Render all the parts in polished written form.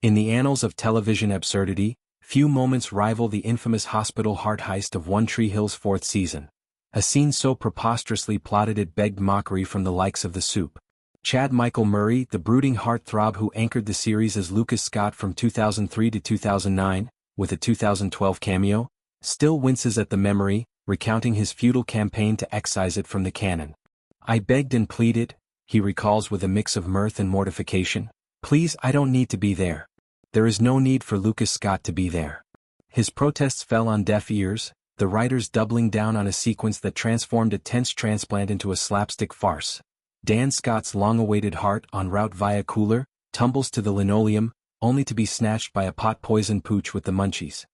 In the annals of television absurdity, few moments rival the infamous hospital heart heist of One Tree Hill's fourth season. A scene so preposterously plotted it begged mockery from the likes of the Soup. Chad Michael Murray, the brooding heartthrob who anchored the series as Lucas Scott from 2003 to 2009, with a 2012 cameo, still winces at the memory, recounting his futile campaign to excise it from the canon. "I begged and pleaded," he recalls with a mix of mirth and mortification. "Please, I don't need to be there. There is no need for Lucas Scott to be there." His protests fell on deaf ears, the writers doubling down on a sequence that transformed a tense transplant into a slapstick farce. Dan Scott's long-awaited heart en route via cooler tumbles to the linoleum, only to be snatched by a pot-poisoned pooch with the munchies.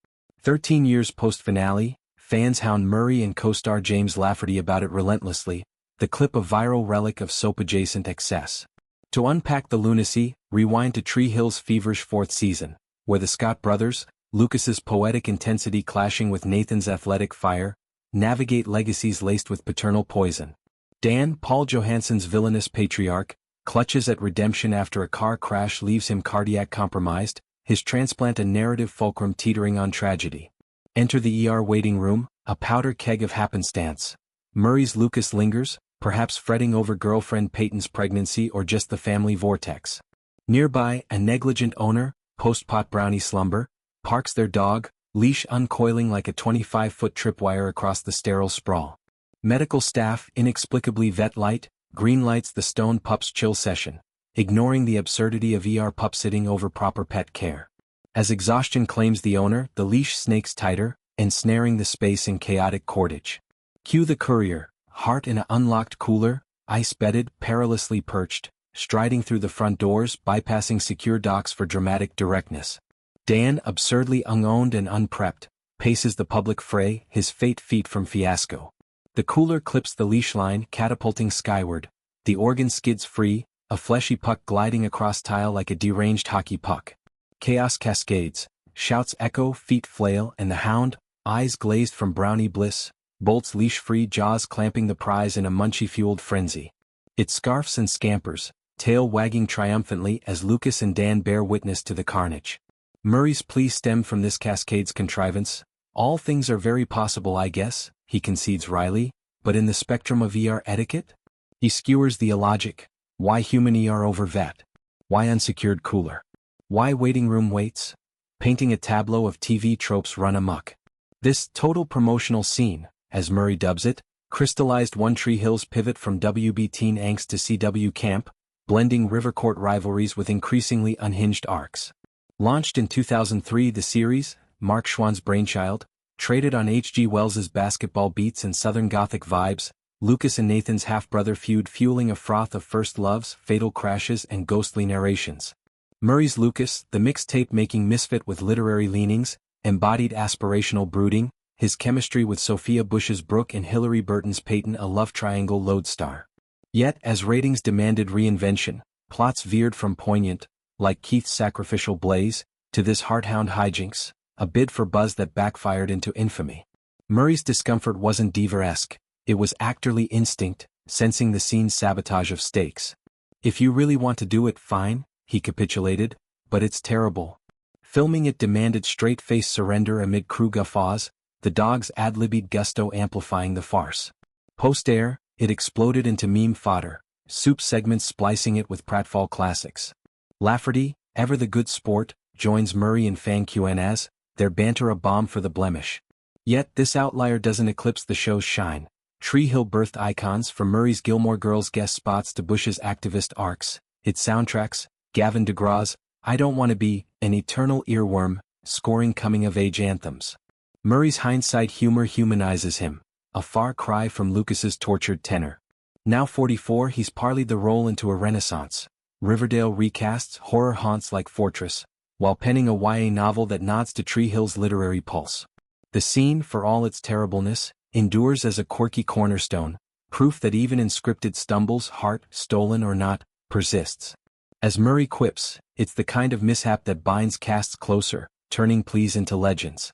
13 years post-finale, fans hound Murray and co-star James Lafferty about it relentlessly, the clip a viral relic of soap-adjacent excess. To unpack the lunacy, rewind to Tree Hill's feverish fourth season, where the Scott brothers, Lucas's poetic intensity clashing with Nathan's athletic fire, navigate legacies laced with paternal poison. Dan, Paul Johansson's villainous patriarch, clutches at redemption after a car crash leaves him cardiac compromised, his transplant a narrative fulcrum teetering on tragedy. Enter the ER waiting room, a powder keg of happenstance. Murray's Lucas lingers, perhaps fretting over girlfriend Peyton's pregnancy or just the family vortex. Nearby, a negligent owner, post-pot brownie slumber, parks their dog, leash uncoiling like a 25-foot tripwire across the sterile sprawl. Medical staff inexplicably vet light, green lights the stone pup's chill session, ignoring the absurdity of ER pup sitting over proper pet care. As exhaustion claims the owner, the leash snakes tighter, ensnaring the space in chaotic cordage. Cue the courier, heart in an unlocked cooler, ice-bedded, perilously perched, striding through the front doors, bypassing secure docks for dramatic directness. Dan, absurdly unowned and unprepped, paces the public fray, his fate feet from fiasco. The cooler clips the leash line, catapulting skyward. The organ skids free, a fleshy puck gliding across tile like a deranged hockey puck. Chaos cascades, shouts echo, feet flail, and the hound, eyes glazed from brownie bliss, bolts leash-free, jaws clamping the prize in a munchie-fueled frenzy. It scarfs and scampers, tail wagging triumphantly as Lucas and Dan bear witness to the carnage. Murray's plea stem from this cascade's contrivance. "All things are very possible, I guess," he concedes wryly, "but in the spectrum of ER etiquette?" He skewers the illogic. Why human ER over vet? Why unsecured cooler? Why waiting room waits? Painting a tableau of TV tropes run amok. This total promotional scene, as Murray dubs it, crystallized One Tree Hill's pivot from WB teen angst to CW camp, blending river court rivalries with increasingly unhinged arcs. Launched in 2003, the series, Mark Schwann's brainchild, traded on H.G. Wells's basketball beats and Southern Gothic vibes, Lucas and Nathan's half-brother feud fueling a froth of first loves, fatal crashes, and ghostly narrations. Murray's Lucas, the mixtape-making misfit with literary leanings, embodied aspirational brooding, his chemistry with Sophia Bush's Brooke and Hilary Burton's Peyton a love triangle lodestar. Yet, as ratings demanded reinvention, plots veered from poignant, like Keith's sacrificial blaze, to this hearthound hijinks, a bid for buzz that backfired into infamy. Murray's discomfort wasn't diva-esque, it was actorly instinct, sensing the scene's sabotage of stakes. "If you really want to do it, fine," he capitulated, "but it's terrible." Filming it demanded straight-faced surrender amid crew guffaws, the dog's ad-libbed gusto amplifying the farce. Post-air, it exploded into meme fodder, Soup segments splicing it with pratfall classics. Lafferty, ever the good sport, joins Murray and fan Q&As, their banter a balm for the blemish. Yet this outlier doesn't eclipse the show's shine. Tree Hill birthed icons from Murray's Gilmore Girls guest spots to Bush's activist arcs, its soundtracks, Gavin DeGraw's "I Don't Want to Be" an eternal earworm, scoring coming-of-age anthems. Murray's hindsight humor humanizes him, a far cry from Lucas's tortured tenor. Now 44, he's parlayed the role into a renaissance. Riverdale recasts horror haunts like Fortress, while penning a YA novel that nods to Tree Hill's literary pulse. The scene, for all its terribleness, endures as a quirky cornerstone, proof that even in scripted stumbles, heart, stolen or not, persists. As Murray quips, it's the kind of mishap that binds casts closer, turning pleas into legends.